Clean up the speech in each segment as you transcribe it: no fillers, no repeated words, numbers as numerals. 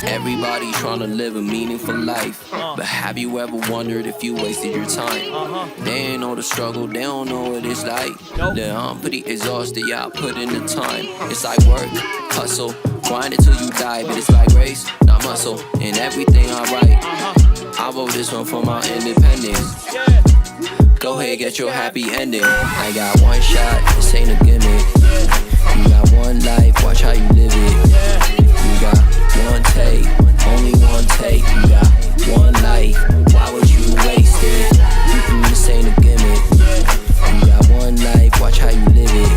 Everybody trying to live a meaningful life, but have you ever wondered if you wasted your time? They ain't know the struggle, they don't know what it's like. Yeah, I'm pretty exhausted, yeah, I put in the time. It's like work, hustle, grind it till you die, but it's like race, not muscle, and everything I write. I wrote this one for my independence. Go ahead, get your happy ending. I got one shot, this ain't a gimmick. You got one life, watch how you live it. You got one take, only one take. You got one life, why would you waste it? This ain't a gimmick. You got one life, watch how you live it.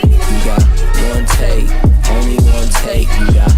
You got one take, only one take. You got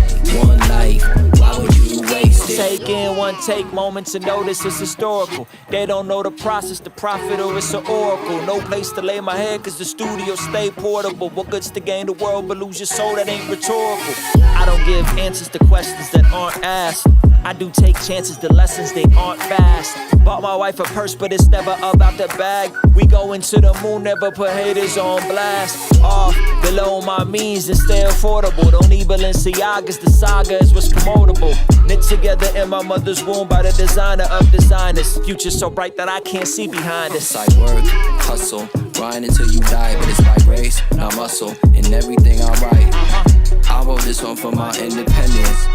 one life, why would you waste it? Take in one take, moment to notice it's historical. They don't know the process, the prophet or it's an oracle. No place to lay my head cause the studio stay portable. What good's to gain the world but lose your soul, that ain't rhetorical. I don't give answers to questions that aren't asked. I do take chances, the lessons they aren't fast. Bought my wife a purse but it's never about the bag. We go into the moon, never put haters on blast. Off below my means and stay affordable. Don't need Balenciagas, the saga is what's promotable. Knit together in my mother's womb by the designer of designers. Future so bright that I can't see behind us. It's like work, hustle, grind until you die, but it's like race, not muscle, and everything I write. I wrote this one for my independence.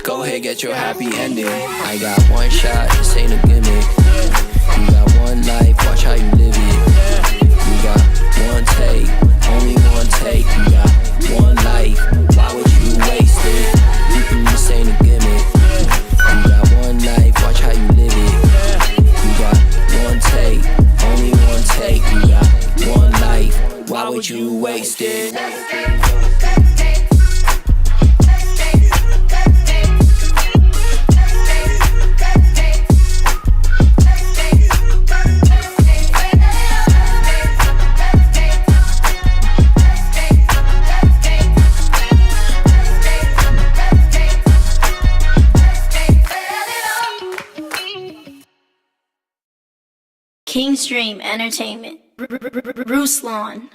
Go ahead, get your happy ending. I got one shot, this ain't a gimmick. You got one life, watch how you live it. You got one take, only one take. You got one life, why would you waste it? This ain't a gimmick. You got one life, watch how you live it. You got one take, only one take. You got one life, why would you waste it? Kingstream Entertainment. Ruslan.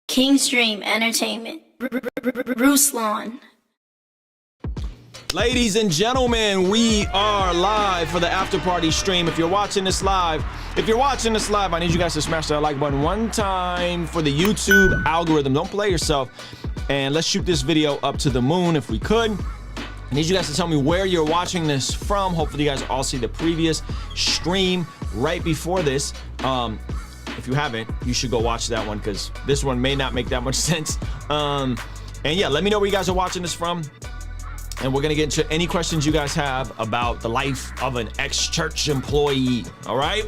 Kingstream Entertainment. Ruslan. Ladies and gentlemen, we are live for the after party stream. If you're watching this live, I need you guys to smash that like button one time for the YouTube algorithm. Don't play yourself. And let's shoot this video up to the moon if we could. I need you guys to tell me where you're watching this from. Hopefully you guys all see the previous stream right before this. If you haven't, you should go watch that one because this one may not make that much sense. And yeah, let me know where you guys are watching this from. And we're gonna get into any questions you guys have about the life of an ex-church employee, all right?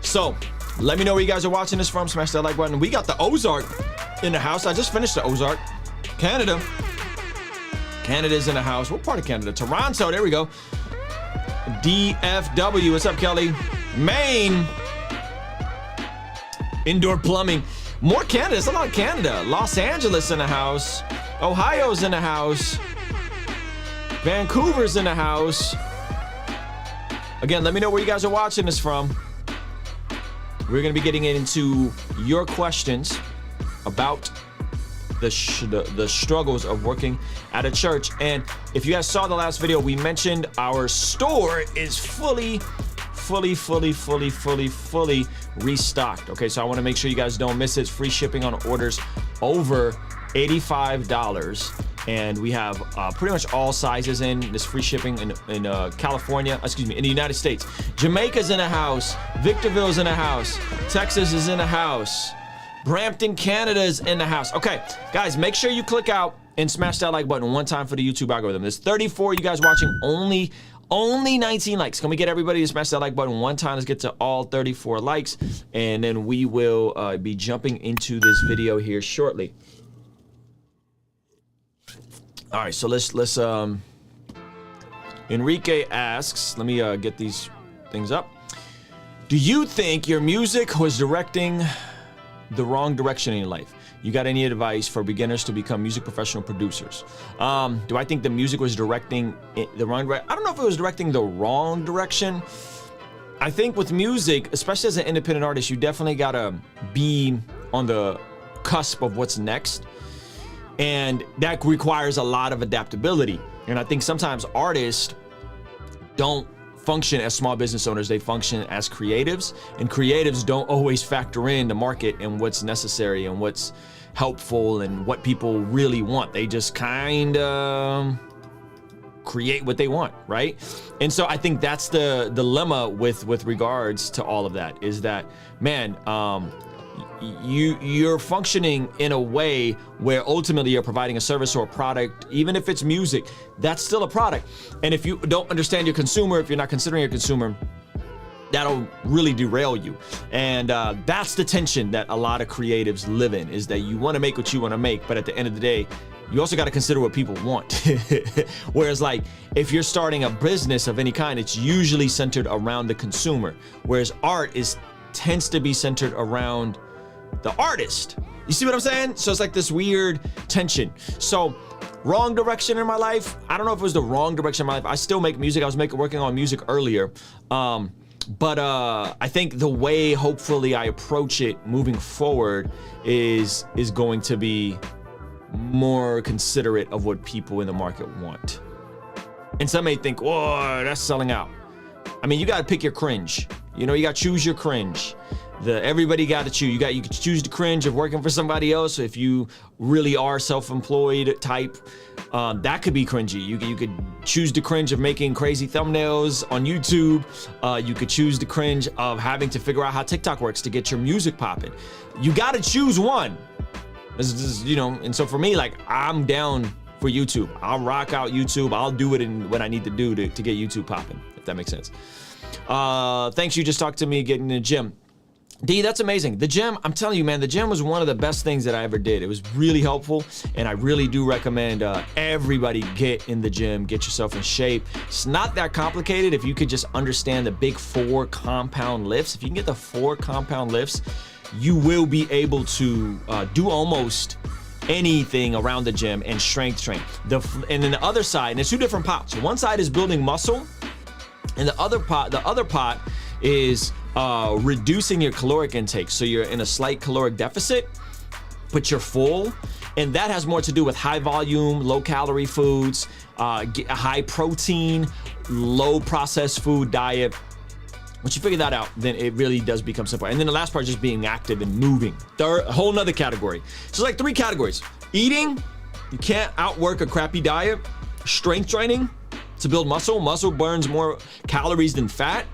So, let me know where you guys are watching this from. Smash that like button. We got the Ozark in the house. I just finished the Ozark. Canada. Canada's in the house. What part of Canada? Toronto. There we go. DFW. What's up, Kelly? Maine. Indoor plumbing. More Canada. It's a lot of Canada. Los Angeles in the house. Ohio's in the house. Vancouver's in the house. Again, let me know where you guys are watching this from. We're going to be getting into your questions about the struggles of working at a church. And if you guys saw the last video, we mentioned our store is fully restocked. Okay, so I want to make sure you guys don't miss it. It's free shipping on orders over $85. And we have pretty much all sizes in this free shipping in California, excuse me, in the United States. Jamaica's in the house. Victorville's in the house. Texas is in the house. Brampton, Canada is in the house. Okay, guys, make sure you click out and smash that like button one time for the YouTube algorithm. There's 34 you guys watching, only 19 likes. Can we get everybody to smash that like button one time? Let's get to all 34 likes, and then we will be jumping into this video here shortly. All right, so let's Enrique asks, let me get these things up. Do you think your music was directing the wrong direction in your life? You got any advice for beginners to become music professional producers? Do I think the music was directing the wrong direction? I don't know if it was directing the wrong direction. I think with music, especially as an independent artist, you definitely gotta be on the cusp of what's next. And that requires a lot of adaptability. And I think sometimes artists don't function as small business owners, they function as creatives, and creatives don't always factor in the market and what's necessary and what's helpful and what people really want. They just kind of create what they want, right? And so I think that's the dilemma with regards to all of that, is that, man, you're functioning in a way where ultimately you're providing a service or a product. Even if it's music, that's still a product. And if you don't understand your consumer, if you're not considering your consumer, that'll really derail you. And that's the tension that a lot of creatives live in, is that you want to make what you want to make, but at the end of the day, you also got to consider what people want. Whereas, like, if you're starting a business of any kind, it's usually centered around the consumer, whereas art tends to be centered around the artist. You see what I'm saying? So it's like this weird tension. So wrong direction in my life. I don't know if it was the wrong direction in my life. I still make music. I was working on music earlier. But I think the way, hopefully, I approach it moving forward is going to be more considerate of what people in the market want. And some may think, whoa, that's selling out. I mean, you got to pick your cringe. You know, you got to choose your cringe. Everybody got to choose. You can choose the cringe of working for somebody else. If you really are self-employed type, that could be cringy. You could choose the cringe of making crazy thumbnails on YouTube. You could choose the cringe of having to figure out how TikTok works to get your music popping. You got to choose one. This is, you know, and so for me, like, I'm down for YouTube. I'll rock out YouTube. I'll do it in what I need to do to get YouTube popping, if that makes sense. Thanks, you just talked to me getting in the gym. D, that's amazing. The gym, I'm telling you, man, the gym was one of the best things that I ever did. It was really helpful, and I really do recommend everybody get in the gym, get yourself in shape. It's not that complicated if you could just understand the big 4 compound lifts. If you can get the 4 compound lifts, you will be able to do almost anything around the gym and strength train. And then the other side, and there's 2 different pots. One side is building muscle, and the other pot is reducing your caloric intake. So you're in a slight caloric deficit, but you're full. And that has more to do with high volume, low calorie foods, high protein, low processed food diet. Once you figure that out, then it really does become simple. And then the last part is just being active and moving. A whole nother category. So it's like 3 categories. Eating, you can't outwork a crappy diet. Strength training to build muscle. Muscle burns more calories than fat.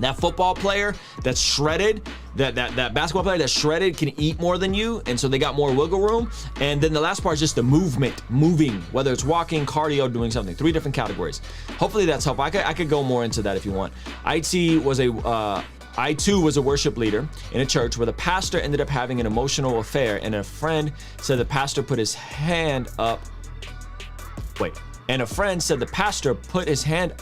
That football player that's shredded, that basketball player that's shredded can eat more than you, and so they got more wiggle room. And then the last part is just the moving, whether it's walking, cardio, doing something. 3 different categories. Hopefully that's helpful. I could go more into that if you want. I too was a worship leader in a church where the pastor ended up having an emotional affair, and a friend said the pastor put his hand up. And a friend said the pastor put his hand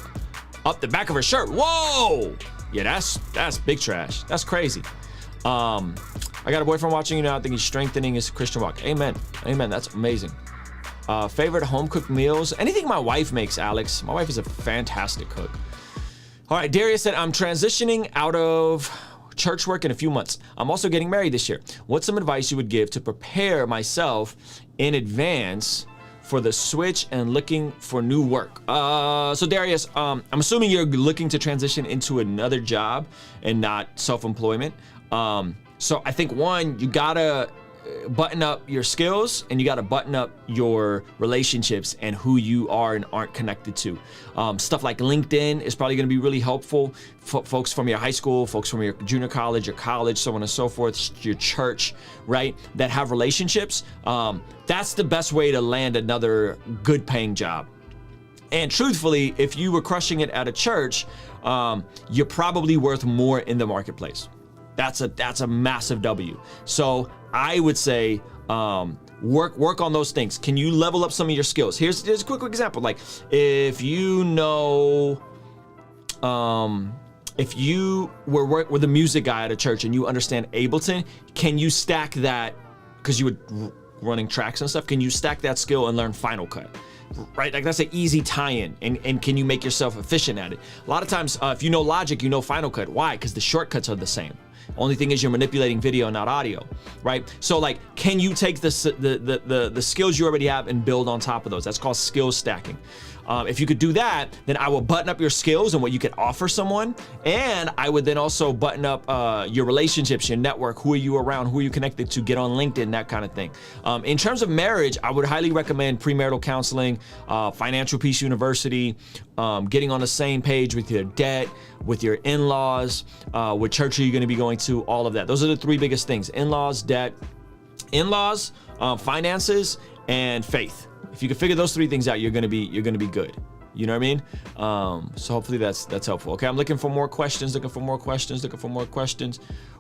up the back of her shirt. Whoa! Yeah, that's big trash. That's crazy. I got a boyfriend watching you now. I think he's strengthening his Christian walk. Amen. Amen. That's amazing. Favorite home cooked meals? Anything my wife makes, Alex. My wife is a fantastic cook. All right, Darius said, I'm transitioning out of church work in a few months. I'm also getting married this year. What's some advice you would give to prepare myself in advance for the switch and looking for new work? So Darius, I'm assuming you're looking to transition into another job and not self-employment. So I think, one, you gotta button up your skills, and you gotta button up your relationships and who you are and aren't connected to. Stuff like LinkedIn is probably gonna be really helpful. Folks from your high school, folks from your junior college, your college, so on and so forth, your church, right, that have relationships. That's the best way to land another good paying job. And truthfully, if you were crushing it at a church, you're probably worth more in the marketplace. That's a massive W. So I would say work on those things. Can you level up some of your skills? Here's a quick example. Like, if you know, if you were work with a music guy at a church and you understand Ableton, can you stack that, because you were running tracks and stuff, can you stack that skill and learn Final Cut? right? Like that's an easy tie-in, and can you make yourself efficient at it? A lot of times, if you know Logic, you know Final Cut. Why? Because the shortcuts are the same. Only thing is you're manipulating video, not audio, right? So like, can you take the skills you already have and build on top of those? That's called skill stacking. If you could do that, then I will button up your skills and what you could offer someone. And I would then also button up your relationships, your network, who are you around, who are you connected to, get on LinkedIn, that kind of thing. In terms of marriage, I would highly recommend premarital counseling, Financial Peace University, getting on the same page with your debt, with your in-laws, what church are you gonna be going to, all of that. Those are the three biggest things: in-laws, debt, finances, and faith. If you can figure those three things out, you're gonna be good. You know what I mean? So hopefully that's helpful. Okay, I'm looking for more questions.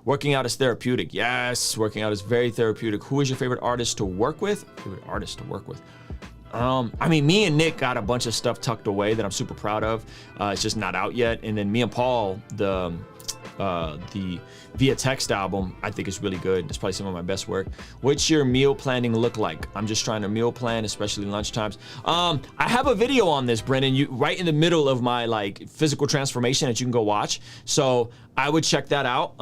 Working out is therapeutic. Yes, working out is very therapeutic. Who is your favorite artist to work with? I mean, me and Nick got a bunch of stuff tucked away that I'm super proud of. It's just not out yet. And then me and Paul, the Via Text album, I think is really good. It's probably some of my best work. What's your meal planning look like? I'm just trying to meal plan, especially lunch times. I have a video on this, Brennan, right in the middle of my like physical transformation that you can go watch. So I would check that out.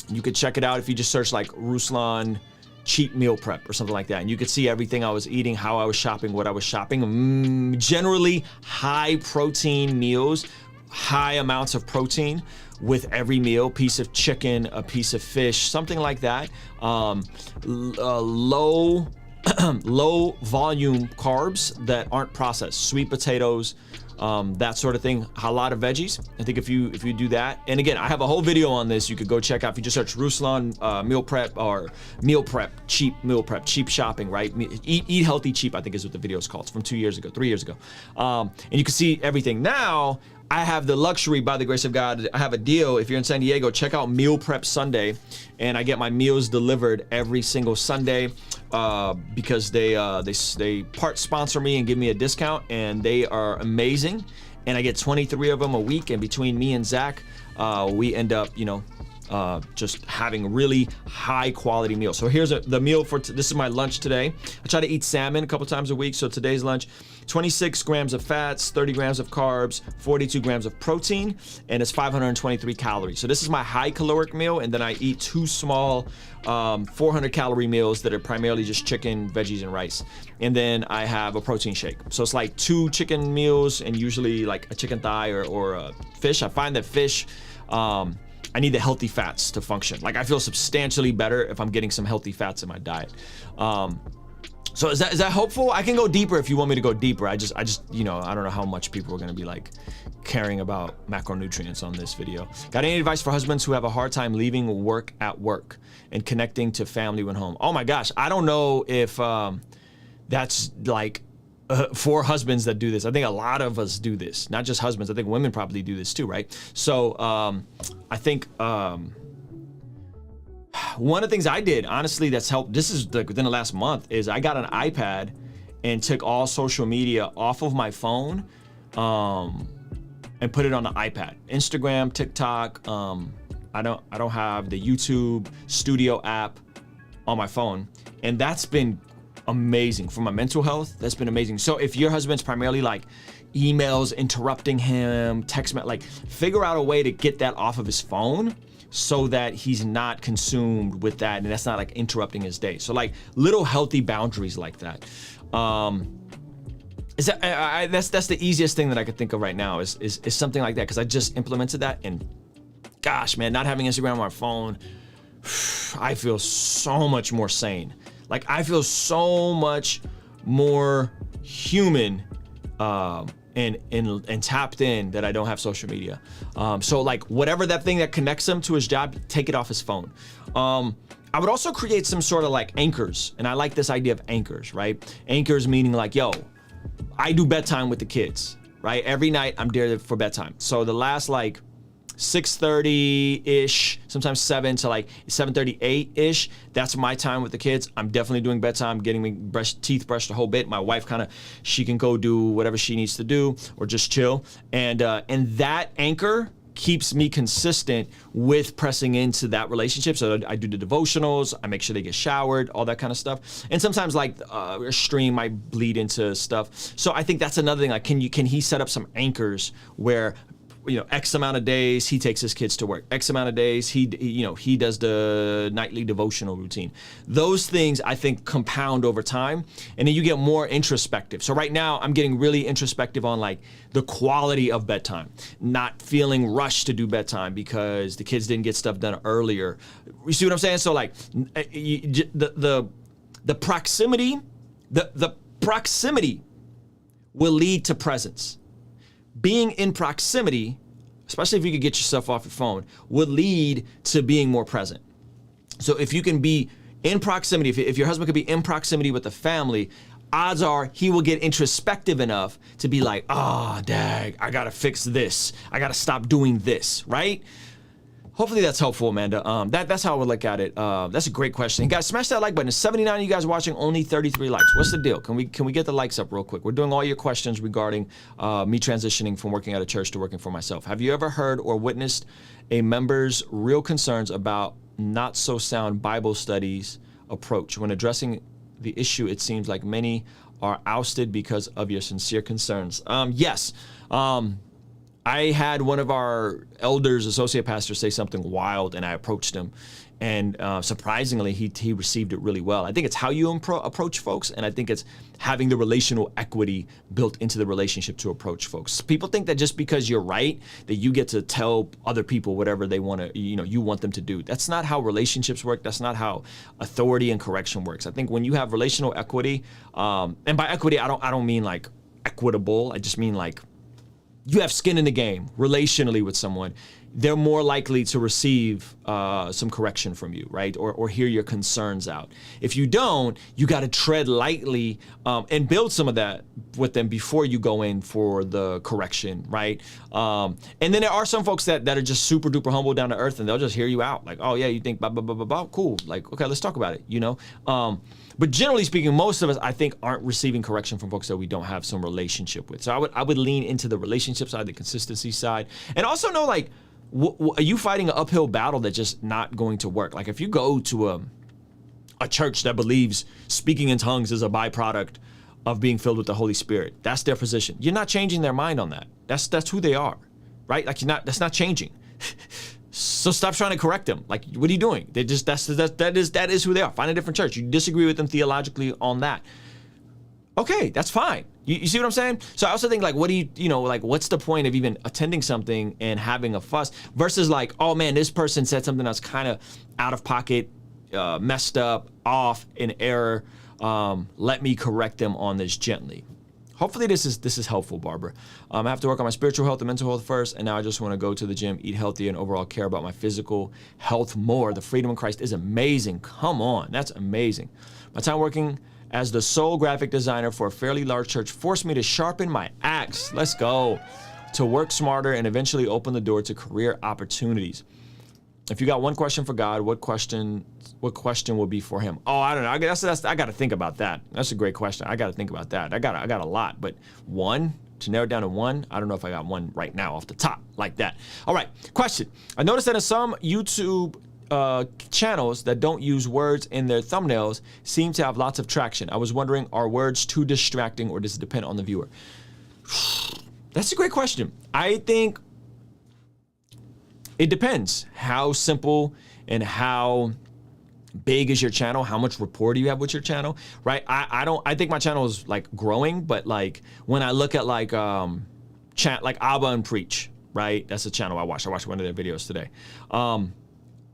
You could check it out if you just search like Ruslan cheap meal prep or something like that, and you could see everything I was eating, how I was shopping, what I was shopping. Generally high protein meals, high amounts of protein with every meal, piece of chicken, a piece of fish, something like that. Low volume carbs that aren't processed, sweet potatoes, that sort of thing. A lot of veggies. I think if you do that, and again, I have a whole video on this you could go check out. If you just search Ruslan meal prep or meal prep, cheap meal prep, cheap shopping, right? Eat healthy cheap, I think is what the video is called. It's from 3 years ago. And you can see everything. Now I have the luxury, by the grace of God, I have a deal. If you're in San Diego, check out Meal Prep Sunday, and I get my meals delivered every single Sunday because they part sponsor me and give me a discount, and they are amazing. And I get 23 of them a week, and between me and Zach, we end up, just having really high quality meals. So here's the meal for this is my lunch today. I try to eat salmon a couple times a week. So today's lunch: 26 grams of fats, 30 grams of carbs, 42 grams of protein, and it's 523 calories. So this is my high caloric meal, and then I eat 2 small 400 calorie meals that are primarily just chicken, veggies, and rice. And then I have a protein shake. So it's like 2 chicken meals and usually like a chicken thigh or a fish. I find that fish, I need the healthy fats to function. Like I feel substantially better if I'm getting some healthy fats in my diet. So is that helpful? I can go deeper if you want me to go deeper. I just I don't know how much people are gonna be like caring about macronutrients on this video. Got any advice for husbands who have a hard time leaving work at work and connecting to family when home? Oh my gosh, I don't know if that's like for husbands that do this. I think a lot of us do this, not just husbands. I think women probably do this too, right? So I think one of the things I did, honestly, that's helped, this is within the last month, is I got an iPad and took all social media off of my phone and put it on the iPad. Instagram, TikTok, I don't have the YouTube Studio app on my phone, and that's been amazing for my mental health. That's been amazing. So if your husband's primarily like emails interrupting him, like figure out a way to get that off of his phone so that he's not consumed with that, and that's not like interrupting his day. So like little healthy boundaries like that. That's the easiest thing that I could think of right now is something like that, because I just implemented that, and gosh, man, not having Instagram on my phone, I feel so much more sane. Like I feel so much more human and tapped in that I don't have social media. So like whatever that thing that connects him to his job, take it off his phone. I would also create some sort of like anchors, and I like this idea of anchors, right? Anchors meaning like, yo, I do bedtime with the kids, right? Every night I'm there for bedtime. So the last like 6:30-ish, sometimes 7 to like 7:38-ish, that's my time with the kids. I'm definitely doing bedtime, getting me teeth brushed a whole bit. My wife she can go do whatever she needs to do or just chill. And that anchor keeps me consistent with pressing into that relationship. So I do the devotionals, I make sure they get showered, all that kind of stuff. And sometimes like a stream might bleed into stuff. So I think that's another thing. Like, can he set up some anchors where, you know, X amount of days he takes his kids to work, X amount of days he does the nightly devotional routine. Those things I think compound over time, and then you get more introspective. So right now I'm getting really introspective on like the quality of bedtime, not feeling rushed to do bedtime because the kids didn't get stuff done earlier. You see what I'm saying? So like the proximity will lead to presence. Being in proximity, especially if you could get yourself off your phone, would lead to being more present. So if you can be in proximity, if your husband could be in proximity with the family, odds are he will get introspective enough to be like, dag, I gotta fix this. I gotta stop doing this, right? Hopefully that's helpful, Amanda. That's how I would look at it. That's a great question. Guys, smash that like button. There's 79 of you guys watching, only 33 likes. What's the deal? Can we get the likes up real quick? We're doing all your questions regarding me transitioning from working at a church to working for myself. Have you ever heard or witnessed a member's real concerns about not so sound Bible studies approach? When addressing the issue, it seems like many are ousted because of your sincere concerns. Yes. I had one of our elders, associate pastors, say something wild, and I approached him. And surprisingly, he received it really well. I think it's how you approach folks, and I think it's having the relational equity built into the relationship to approach folks. People think that just because you're right, that you get to tell other people whatever they want to, you want them to do. That's not how relationships work. That's not how authority and correction works. I think when you have relational equity, and by equity, I don't mean like equitable. I just mean like, you have skin in the game relationally with someone, they're more likely to receive some correction from you, right? Or hear your concerns out. If you don't, you got to tread lightly and build some of that with them before you go in for the correction, right? And then there are some folks that are just super duper humble, down to earth, and they'll just hear you out. Like, oh yeah, you think blah, blah, blah, blah, blah, cool. Like, okay, let's talk about it, But generally speaking, most of us, I think, aren't receiving correction from folks that we don't have some relationship with. So I would lean into the relationship side, the consistency side, and also know like, are you fighting an uphill battle that's just not going to work? Like if you go to a church that believes speaking in tongues is a byproduct of being filled with the Holy Spirit, that's their position. You're not changing their mind on that. That's who they are, right? Like that's not changing. So stop trying to correct them. Like, what are you doing? They just that is who they are. Find a different church. You disagree with them theologically on that. Okay, that's fine. You see what I'm saying? So I also think like, what do like, what's the point of even attending something and having a fuss versus like, oh man, this person said something that's kind of out of pocket, messed up, off, in error. Let me correct them on this gently. Hopefully this is helpful, Barbara. I have to work on my spiritual health and mental health first, and now I just want to go to the gym, eat healthy, and overall care about my physical health more. The freedom in Christ is amazing. Come on, that's amazing. My time working as the sole graphic designer for a fairly large church forced me to sharpen my axe. Let's go. To work smarter and eventually open the door to career opportunities. If you got one question for God, what question will be for him? Oh, I don't know. I got to think about that. That's a great question. I got to think about that. I got a lot, but one, to narrow it down to one, I don't know if I got one right now off the top like that. All right, question. I noticed that in some YouTube channels that don't use words in their thumbnails seem to have lots of traction. I was wondering, are words too distracting or does it depend on the viewer? That's a great question. I think it depends how simple and how big is your channel, how much rapport do you have with your channel, right? I think my channel is like growing, but like when I look at like like Abba and Preach, right? That's a channel I watched. I watched one of their videos today.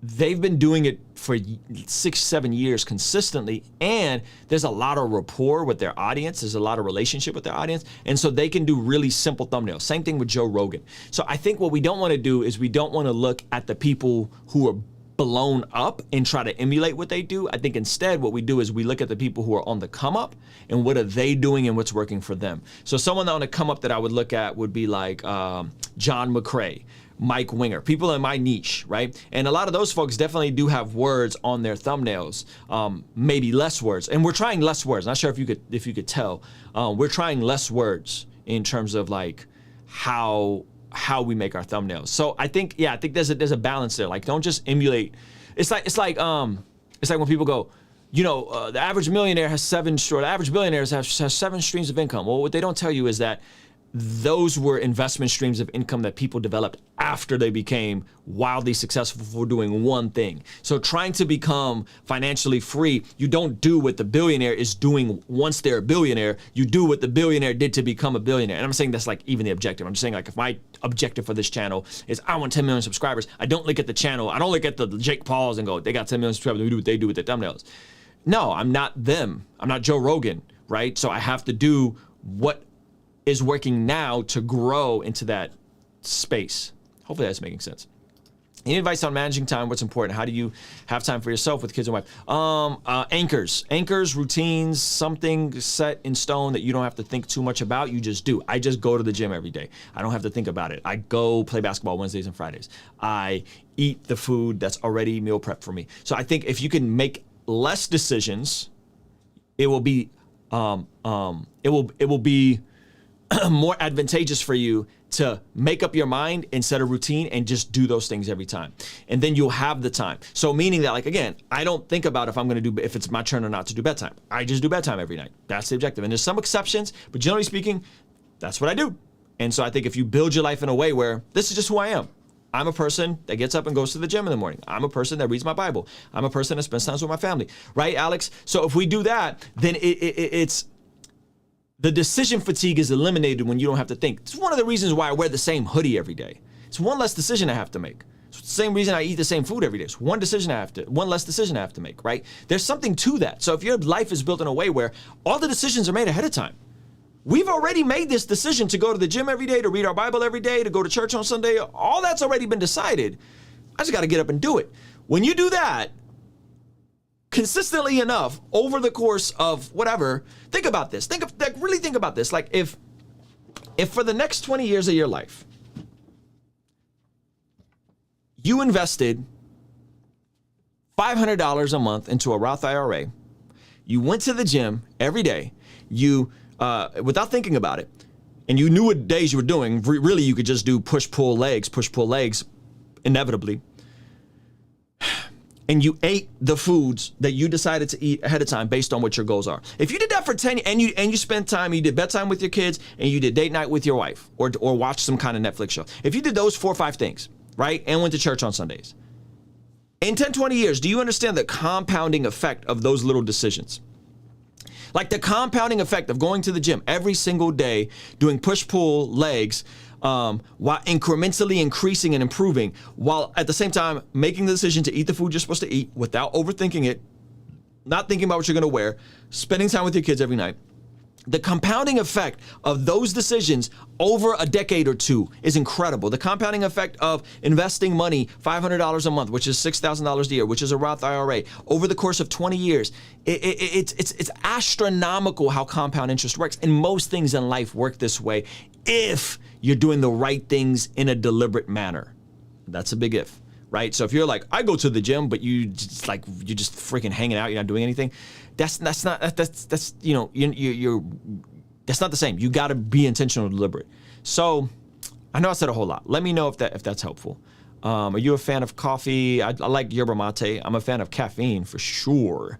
They've been doing it for 6-7 years consistently, and there's a lot of rapport with their audience. There's a lot of relationship with their audience, and so they can do really simple thumbnails. Same thing with Joe Rogan. So I think what we don't want to do is we don't want to look at the people who are blown up and try to emulate what they do. I think instead what we do is we look at the people who are on the come up and what are they doing and what's working for them. So someone on the come up that I would look at would be like John McCrae, Mike Winger, people in my niche, right? And a lot of those folks definitely do have words on their thumbnails, maybe less words. And we're trying less words. Not sure if you could tell. We're trying less words in terms of like how how we make our thumbnails. So I think, yeah, I think there's a balance there. Like, don't just emulate. It's like when people go, you know, the average millionaire has the average billionaire has 7 streams of income. Well, what they don't tell you is that those were investment streams of income that people developed after they became wildly successful for doing one thing. So trying to become financially free, you don't do what the billionaire is doing once they're a billionaire. You do what the billionaire did to become a billionaire. And I'm saying that's like even the objective. I'm just saying, like, if my objective for this channel is I want 10 million subscribers, I don't look at the channel. I don't look at the Jake Pauls and go, they got 10 million subscribers, we do what they do with their thumbnails. No, I'm not them. I'm not Joe Rogan, right? So I have to do what is working now to grow into that space. Hopefully that's making sense. Any advice on managing time? What's important? How do you have time for yourself with kids and wife? Anchors, routines, something set in stone that you don't have to think too much about. You just do. I just go to the gym every day. I don't have to think about it. I go play basketball Wednesdays and Fridays. I eat the food that's already meal prepped for me. So I think if you can make less decisions, it will be more advantageous for you to make up your mind and set a routine and just do those things every time. And then you'll have the time. So meaning that, like, again, I don't think about if it's my turn or not to do bedtime. I just do bedtime every night. That's the objective. And there's some exceptions, but generally speaking, that's what I do. And so I think if you build your life in a way where this is just who I am. I'm a person that gets up and goes to the gym in the morning. I'm a person that reads my Bible. I'm a person that spends time with my family. Right, Alex? So if we do that, then it's the decision fatigue is eliminated when you don't have to think. It's one of the reasons why I wear the same hoodie every day. It's one less decision I have to make. It's the same reason I eat the same food every day. It's one less decision I have to make, right? There's something to that. So if your life is built in a way where all the decisions are made ahead of time, we've already made this decision to go to the gym every day, to read our Bible every day, to go to church on Sunday. All that's already been decided. I just got to get up and do it. When you do that consistently enough over the course of whatever, think about this. Really think about this. Like, if for the next 20 years of your life, you invested $500 a month into a Roth IRA, you went to the gym every day, you without thinking about it, and you knew what days you were doing, really you could just do push, pull, legs, inevitably, and you ate the foods that you decided to eat ahead of time based on what your goals are. If you did that for 10 and you spent time, you did bedtime with your kids, and you did date night with your wife, or watched some kind of Netflix show. If you did those 4 or 5 things, right, and went to church on Sundays, in 10, 20 years, do you understand the compounding effect of those little decisions? Like the compounding effect of going to the gym every single day, doing push-pull legs, while incrementally increasing and improving, while at the same time making the decision to eat the food you're supposed to eat without overthinking it, not thinking about what you're going to wear, spending time with your kids every night. The compounding effect of those decisions over a decade or two is incredible. The compounding effect of investing money, $500 a month, which is $6,000 a year, which is a Roth IRA, over the course of 20 years, it's astronomical how compound interest works. And most things in life work this way if you're doing the right things in a deliberate manner. That's a big if. Right? So if you're like, I go to the gym, but you're just freaking hanging out, you're not doing anything. That's not the same. You got to be intentional and deliberate. So I know I said a whole lot. Let me know if that's helpful. Are you a fan of coffee? I like yerba mate. I'm a fan of caffeine for sure.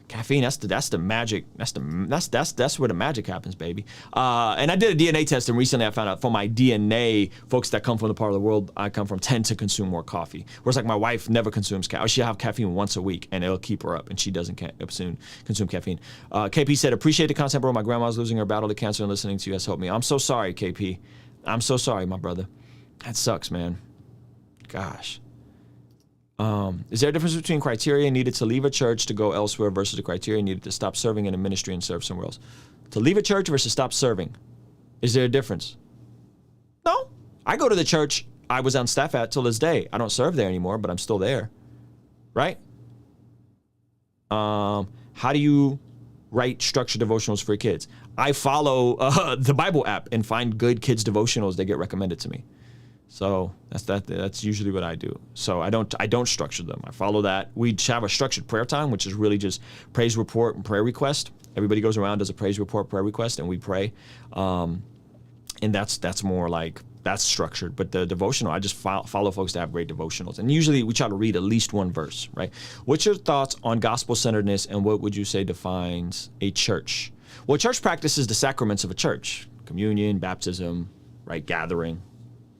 Caffeine, that's the magic. That's where the magic happens, baby. And I did a DNA test, and recently I found out for my DNA, folks that come from the part of the world I come from tend to consume more coffee. Whereas like my wife never consumes caffeine. She'll have caffeine once a week, and it'll keep her up, and she doesn't consume caffeine. KP said, appreciate the content, bro. My grandma's losing her battle to cancer, and listening to you has helped me. I'm so sorry, KP. I'm so sorry, my brother. That sucks, man. Gosh. Is there a difference between criteria needed to leave a church to go elsewhere versus the criteria needed to stop serving in a ministry and serve somewhere else? To leave a church versus stop serving. Is there a difference? No. I go to the church I was on staff at till this day. I don't serve there anymore, but I'm still there. Right? How do you write structured devotionals for kids? I follow the Bible app and find good kids devotionals that get recommended to me. So that's usually what I do. So I don't structure them. I follow that. We have a structured prayer time, which is really just praise report and prayer request. Everybody goes around, does a praise report, prayer request, and we pray. And that's more like that's structured. But the devotional, I just follow folks that have great devotionals. And usually we try to read at least one verse, right? What's your thoughts on gospel-centeredness, and what would you say defines a church? Well, church practices the sacraments of a church: communion, baptism, right, gathering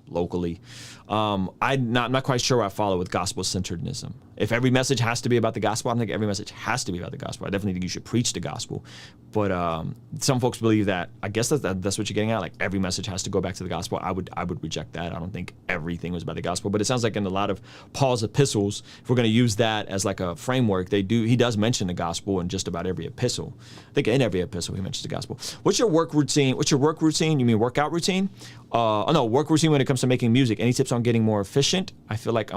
locally. I'm not quite sure what I follow with gospel-centerednism. If every message has to be about the gospel, I don't think every message has to be about the gospel. I definitely think you should preach the gospel. But some folks believe that, I guess that's what you're getting at, like every message has to go back to the gospel. I would reject that. I don't think everything was about the gospel. But it sounds like in a lot of Paul's epistles, if we're going to use that as like a framework, he does mention the gospel in just about every epistle. I think in every epistle he mentions the gospel. What's your work routine? You mean workout routine? Work routine when it comes to making music. Any tips on getting more efficient? I feel like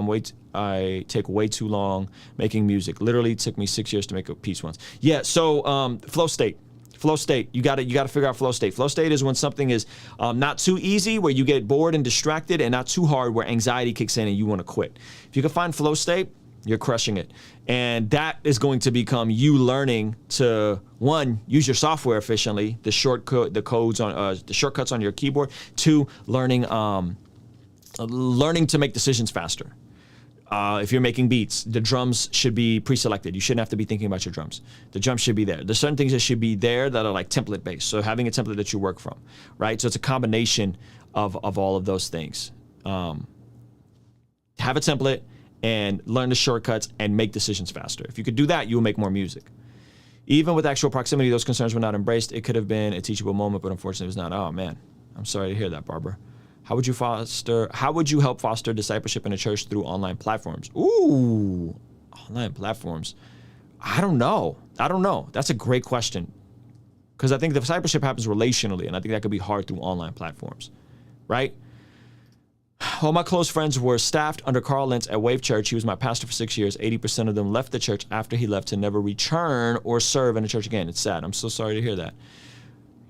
I take way too long making music. Literally took me 6 years to make a piece once. Yeah, so flow state. Flow state. You gotta figure out flow state. Flow state is when something is not too easy, where you get bored and distracted, and not too hard, where anxiety kicks in and you want to quit. If you can find flow state, you're crushing it. And that is going to become you learning to, one, use your software efficiently, the shortcuts on your keyboard. Two, learning to make decisions faster. If you're making beats, the drums should be pre-selected. You shouldn't have to be thinking about your drums. The drums should be there. There's certain things that should be there that are like template based. So having a template that you work from, right? So it's a combination of all of those things. Have a template and learn the shortcuts and make decisions faster. If you could do that, you will make more music. Even with actual proximity, those concerns were not embraced. It could have been a teachable moment, but unfortunately it was not. Oh man, I'm sorry to hear that, Barbara. How would you help foster discipleship in a church through online platforms? Ooh, online platforms. I don't know. That's a great question. Because I think the discipleship happens relationally, and I think that could be hard through online platforms, right? All my close friends were staffed under Carl Lentz at Wave Church. He was my pastor for 6 years. 80% of them left the church after he left to never return or serve in the church again. It's sad. I'm so sorry to hear that.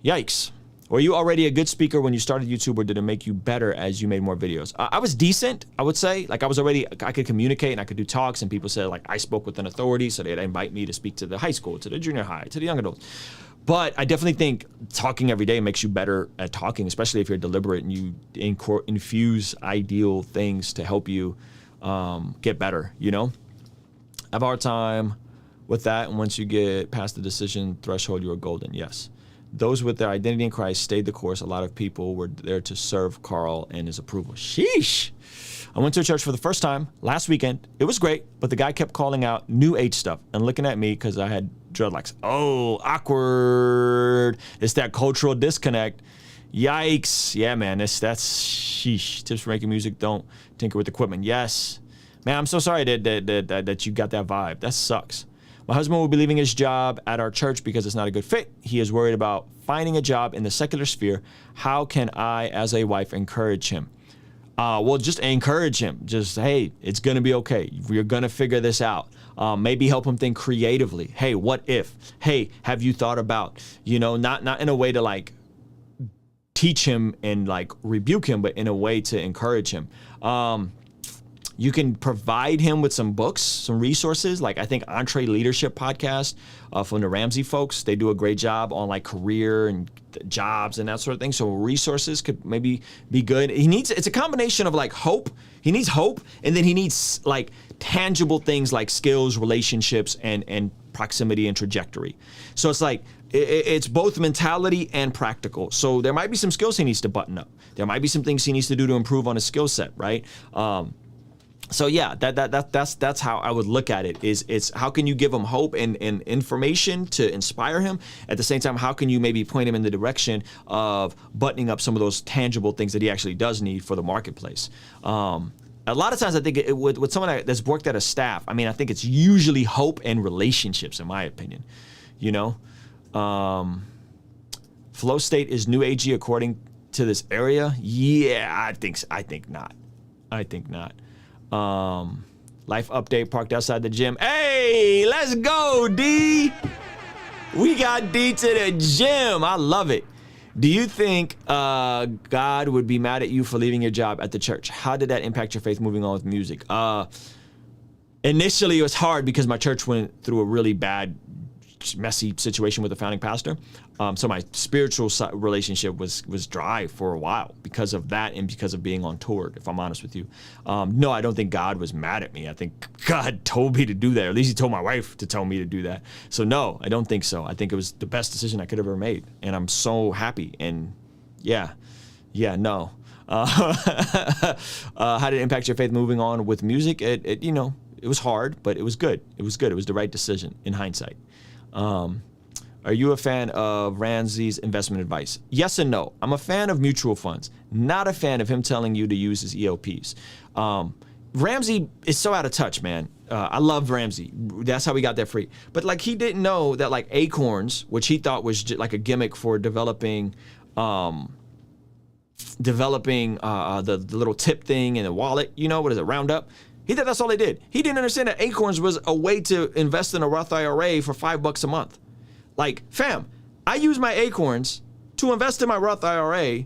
Yikes. Were you already a good speaker when you started YouTube, or did it make you better as you made more videos? I was decent, I would say. Like I could communicate and I could do talks, and people said like I spoke with an authority, so they'd invite me to speak to the high school, to the junior high, to the young adults. But I definitely think talking every day makes you better at talking, especially if you're deliberate and you infuse ideal things to help you get better, you know? I have a hard time with that, and once you get past the decision threshold, you are golden, yes. Those with their identity in Christ stayed the course. A lot of people were there to serve Carl and his approval. Sheesh. I went to a church for the first time last weekend. It was great, but the guy kept calling out new age stuff and looking at me because I had dreadlocks. Oh, awkward. It's that cultural disconnect. Yikes. Yeah, man, that's sheesh. Tips for making music: don't tinker with equipment. Yes. Man, I'm so sorry that you got that vibe. That sucks. My husband will be leaving his job at our church because it's not a good fit. He is worried about finding a job in the secular sphere. How can I, as a wife, encourage him? Well, just encourage him. Just, hey, it's going to be okay. We're going to figure this out. Maybe help him think creatively. Hey, what if? Hey, have you thought about, not in a way to like teach him and like rebuke him, but in a way to encourage him. You can provide him with some books, some resources. Like I think Entree Leadership Podcast from the Ramsey folks, they do a great job on like career and jobs and that sort of thing. So resources could maybe be good. It's a combination of like hope. He needs hope, and then he needs like tangible things like skills, relationships, and proximity and trajectory. So it's like, it's both mentality and practical. So there might be some skills he needs to button up. There might be some things he needs to do to improve on his skill set, right? So yeah, that's how I would look at it. It's how can you give him hope and information to inspire him? At the same time, how can you maybe point him in the direction of buttoning up some of those tangible things that he actually does need for the marketplace? A lot of times I think with someone that's worked at a staff, I think it's usually hope and relationships, in my opinion. Flow state is new agey according to this area. Yeah, I think not. Life update, parked outside the gym. Hey, let's go, D. We got D to the gym. I love it. Do you think God would be mad at you for leaving your job at the church? How did that impact your faith moving on with music? Initially, it was hard because my church went through a really bad messy situation with the founding pastor. So my spiritual relationship was dry for a while because of that and because of being on tour, if I'm honest with you. No, I don't think God was mad at me. I think God told me to do that, or at least he told my wife to tell me to do that. So no, I don't think so. I think it was the best decision I could have ever made. And I'm so happy. And no. How did it impact your faith moving on with music? It was hard, but it was good. It was good. It was the right decision in hindsight. Are you a fan of Ramsey's investment advice? Yes and no. I'm a fan of mutual funds, not a fan of him telling you to use his EOPs. Ramsey is so out of touch, man. I love Ramsey. That's how we got that free. But like, he didn't know that like Acorns, which he thought was just like a gimmick for developing the little tip thing in the wallet, what is it, Roundup? He thought that's all they did. He didn't understand that Acorns was a way to invest in a Roth IRA for $5 a month. Like, fam, I use my Acorns to invest in my Roth IRA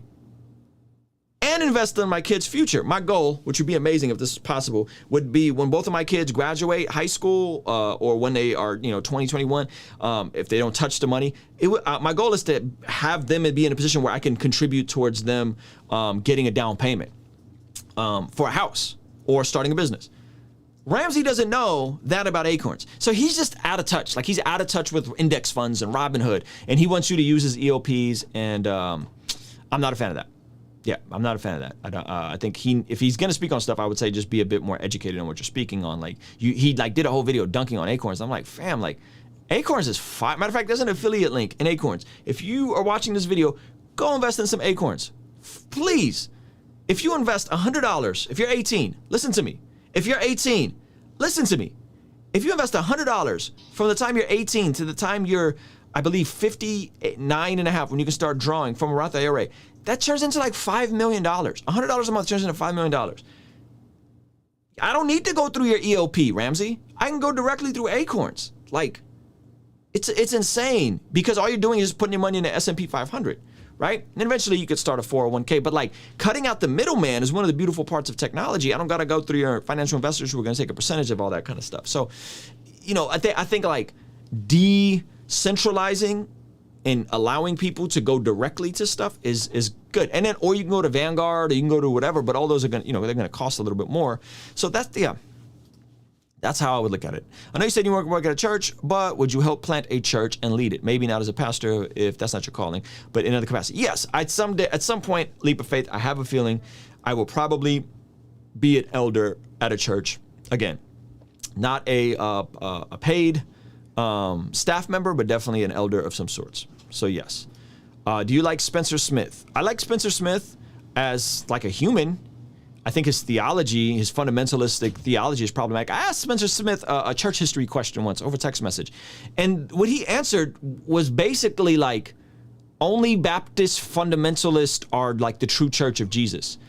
and invest in my kids' future. My goal, which would be amazing if this is possible, would be when both of my kids graduate high school or when they are, 2021, if they don't touch the money, my goal is to have them and be in a position where I can contribute towards them getting a down payment for a house or starting a business. Ramsey doesn't know that about Acorns. So he's just out of touch. Like, he's out of touch with index funds and Robinhood, and he wants you to use his EOPs, and I'm not a fan of that. Yeah, I'm not a fan of that. I think if he's gonna speak on stuff, I would say just be a bit more educated on what you're speaking on. Like, he did a whole video dunking on Acorns. I'm like, fam, like, Acorns is fine. Matter of fact, there's an affiliate link in Acorns. If you are watching this video, go invest in some Acorns, please. If you invest $100, if you're 18, listen to me. If you're 18, listen to me. If you invest $100 from the time you're 18 to the time you're, I believe, 59 and a half, when you can start drawing from a Roth IRA, that turns into like $5 million. $100 a month turns into $5 million. I don't need to go through your EOP, Ramsey. I can go directly through Acorns. Like, it's insane, because all you're doing is putting your money in the S&P 500. Right? And eventually you could start a 401k, but like, cutting out the middleman is one of the beautiful parts of technology. I don't got to go through your financial investors who are going to take a percentage of all that kind of stuff. So, I think like decentralizing and allowing people to go directly to stuff is good. And then, or you can go to Vanguard, or you can go to whatever, but all those are going to, they're going to cost a little bit more. So that's how I would look at it. I know you said you work at a church, but would you help plant a church and lead it? Maybe not as a pastor, if that's not your calling, but in other capacity. Yes, at some point, leap of faith, I have a feeling I will probably be an elder at a church. Again, not a paid staff member, but definitely an elder of some sorts. So yes. Do you like Spencer Smith? I like Spencer Smith as like a human. I think his theology, his fundamentalistic theology, is problematic. I asked Spencer Smith a church history question once over text message, and what he answered was basically like, only Baptist fundamentalists are like the true church of Jesus.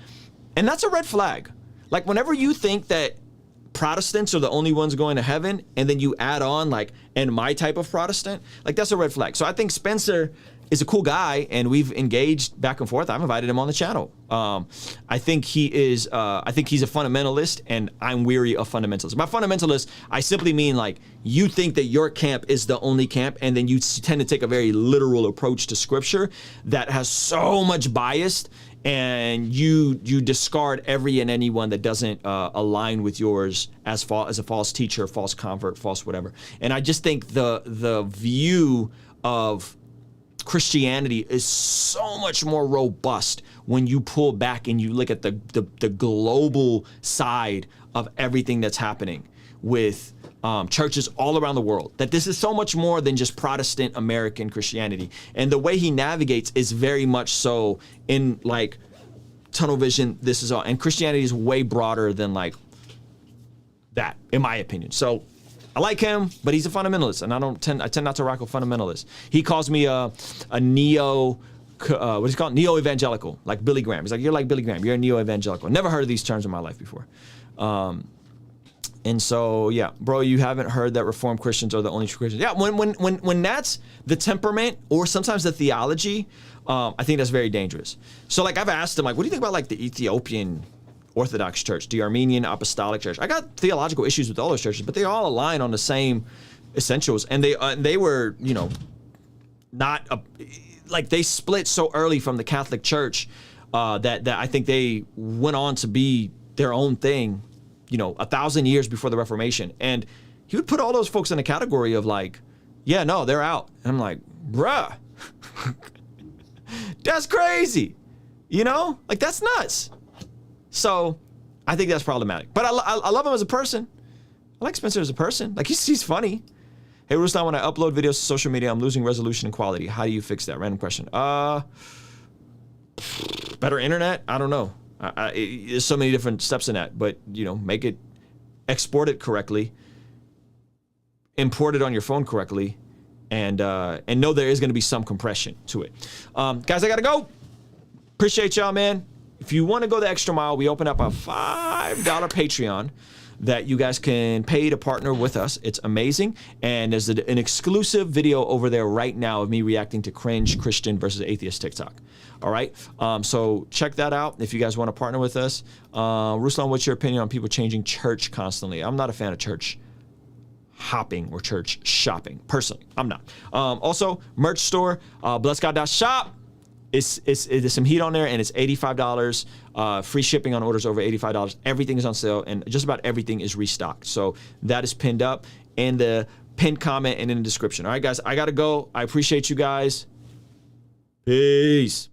And that's a red flag. Like, whenever you think that Protestants are the only ones going to heaven, and then you add on like, and my type of Protestant, like, that's a red flag. So I think Spencer is a cool guy, and we've engaged back and forth. I've invited him on the channel. I think he's a fundamentalist, and I'm weary of fundamentalists. By fundamentalist, I simply mean like, you think that your camp is the only camp, and then you tend to take a very literal approach to scripture that has so much bias, and you discard every and anyone that doesn't align with yours as a false teacher, false convert, false whatever. And I just think the view of Christianity is so much more robust when you pull back and you look at the global side of everything that's happening with churches all around the world. That this is so much more than just Protestant American Christianity. And the way he navigates is very much so in like tunnel vision. This is all, and Christianity is way broader than like that, in my opinion. So I like him, but he's a fundamentalist, and I tend not to rock with fundamentalists. He calls me a neo, what is he called? Neo-evangelical, like Billy Graham. He's like, you're like Billy Graham. You're a neo-evangelical. Never heard of these terms in my life before. And so, yeah, bro, you haven't heard that Reformed Christians are the only true Christians. Yeah, when that's the temperament or sometimes the theology, I think that's very dangerous. So, like, I've asked him, like, what do you think about, like, the Ethiopian Orthodox Church, the Armenian Apostolic Church? I got theological issues with all those churches, but they all align on the same essentials, and they were, you know, not a, like they split so early from the Catholic Church that I think they went on to be their own thing, you know, 1,000 years before the Reformation. And he would put all those folks in a category of like, yeah, no, they're out. And I'm like, bruh, that's crazy. You know, like that's nuts. So I think that's problematic. But I love him as a person. I like Spencer as a person. Like he's funny. Hey, Ruslan, when I upload videos to social media, I'm losing resolution and quality. How do you fix that? Random question. Better internet? I don't know. There's so many different steps in that, but you know, make it, export it correctly, import it on your phone correctly, and know there is going to be some compression to it. Guys, I gotta go. Appreciate y'all, man. If you want to go the extra mile, we open up a $5 Patreon that you guys can pay to partner with us. It's amazing. And there's an exclusive video over there right now of me reacting to cringe Christian versus atheist TikTok. All right. So check that out if you guys want to partner with us. Ruslan, what's your opinion on people changing church constantly? I'm not a fan of church hopping or church shopping. Personally, I'm not. Also, merch store, blessgod.shop. There's some heat on there, and it's $85. Free shipping on orders over $85. Everything is on sale, and just about everything is restocked. So that is pinned up in the pinned comment and in the description. All right, guys, I got to go. I appreciate you guys. Peace.